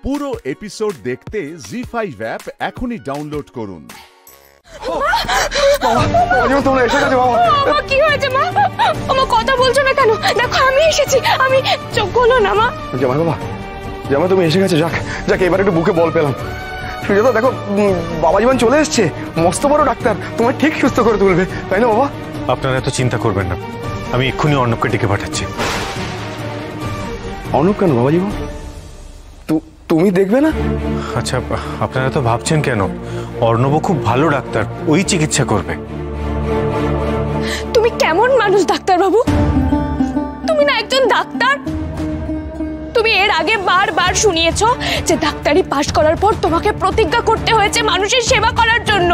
পুরো এপিসোড দেখতে জি5 অ্যাপ এখনই ডাউনলোড করুন। তোমরা এসে গেছো বাবা। কি হয়েছে মা? আমার কথা বলছো না কেন? দেখো আমি এসেছি, আমি চোখ খোলো না মা। জামাই বাবা, জামাই তুমি এসে গেছো, যাক যাক এবার একটু বুকে বল পেলাম। সুজাতা দেখো, বাবা জীবন চলে এসছে, মস্ত বড় ডাক্তার, তোমায় ঠিক সুস্থ করে তুলবে, তাই না বাবা? আপনারা এত চিন্তা করবেন না, আমি এক্ষুনি অর্ণবকে ডেকে পাঠাচ্ছি। অর্ণব কেন বাবা জীবন? তুমি দেখবে না? আচ্ছা, আপনারা তো ভাবছেন কেন? অর্ণব খুব ভালো ডাক্তার, ওই চিকিৎসা করবে। তুমি কেমন মানুষ ডাক্তার বাবু? তুমি না একজন ডাক্তার। তুমি এর আগে বারবার শুনিয়েছো যে ডাক্তারি পাশ করার পর তোমাকে প্রতিজ্ঞা করতে হয়েছে মানুষের সেবা করার জন্য।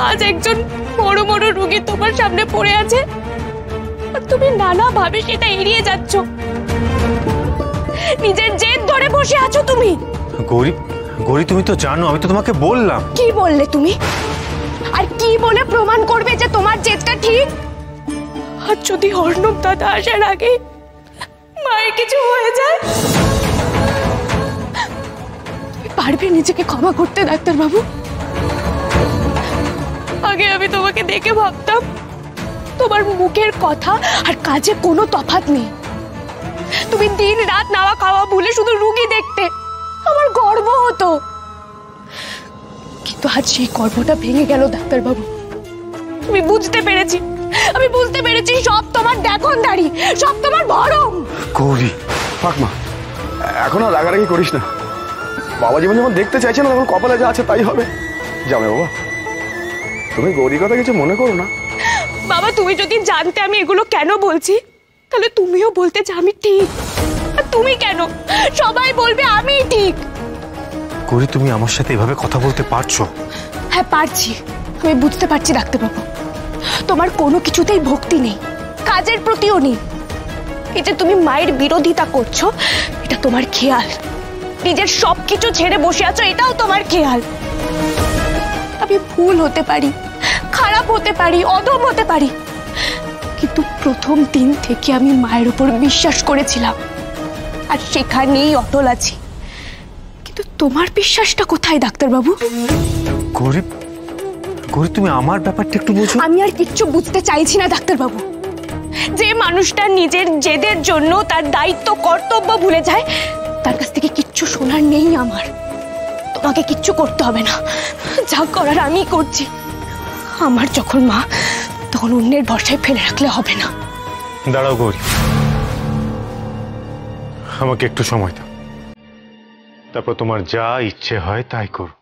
আজ একজন বড় বড় রোগী তোমার সামনে পড়ে আছে আর তুমি নানাভাবে সেটা এড়িয়ে যাচ্ছ। নিজের জেদ ধরে বসে আছো তুমি। গৌরী, তুমি তো জানো, আমি তো তোমাকে বললাম। কি বললে তুমি? আর কি বলে প্রমাণ করবে যে তোমার জেদটা ঠিক? আর যদি অর্ণব দাদা আসার আগে মায়ের কিছু হয়ে যায়, তুমি পারবে নিজেকে ক্ষমা করতে ডাক্তার বাবু? আগে আমি তোমাকে দেখে ভাবতাম তোমার মুখের কথা আর কাজে কোনো তফাৎ নেই। তুমি দিন রাত নাওয়া খাওয়া ভুলে শুধু রুগী দেখতে, আমার গর্ব হতো। কিন্তু আজ সেই গর্বটা ভেঙে গেল ডাক্তার বাবু। আমি বুঝতে পেরেছি সব তোমার দেখনদারি, সব তোমার ভরম। গৌরী থাক মা, এখন আর রাগারাগি করিস না। বাবা জীবন যখন দেখতে চাইছে না, তখন কপালে যা আছে তাই হবে। জামাই বাবা, তুমি গৌরীর কথা কিছু মনে করো না। বাবা, তুমি যদি জানতে আমি এগুলো কেন বলছি, তাহলে তুমিও বলতে যে আমি ঠিক। আর তুমি কেন? সবাই বলবে আমি ঠিক। গৌরী, তুমি আমার সাথে এভাবে কথা বলতে পারছো? হ্যাঁ পারছি, আমি বুঝতে পারছি ডাক্তারবাবু। তোমার কোনো কিছুতেই ভক্তি নেই, কাজের প্রতিও নেই। এই যে তুমি মায়ের বিরোধিতা করছো, এটা তোমার খেয়াল। নিজের সবকিছু ছেড়ে বসে আছো, এটাও তোমার খেয়াল। আমি ভুল হতে পারি, খারাপ হতে পারি, অধম হতে পারি, কিন্তু প্রথম দিন থেকে আমি মায়ের উপর বিশ্বাস করেছিলাম আর সেখানেই অটল আছি। কিন্তু তোমার বিশ্বাসটা কোথায় ডাক্তারবাবু? গৌরী, তুমি আমার ব্যাপারটা একটু বোঝো। আমি আর কিচ্ছু বুঝতে চাইছি না ডাক্তারবাবু। যে মানুষটা নিজের জেদের জন্য তার দায়িত্ব কর্তব্য ভুলে যায়, তার কাছ থেকে কিচ্ছু শোনার নেই আমার। তোমাকে কিচ্ছু করতে হবে না, যা করার আমি করছি। আমার যখন মা, তখন অন্যের ভরসায় ফেলে রাখলে হবে না। দাঁড়াও গৌরী, আমাকে একটু সময় দাও, তারপর তোমার যা ইচ্ছে হয় তাই করো।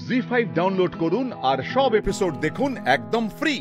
জি5 ডাউনলোড করুন আর সব এপিসোড দেখুন একদম ফ্রি।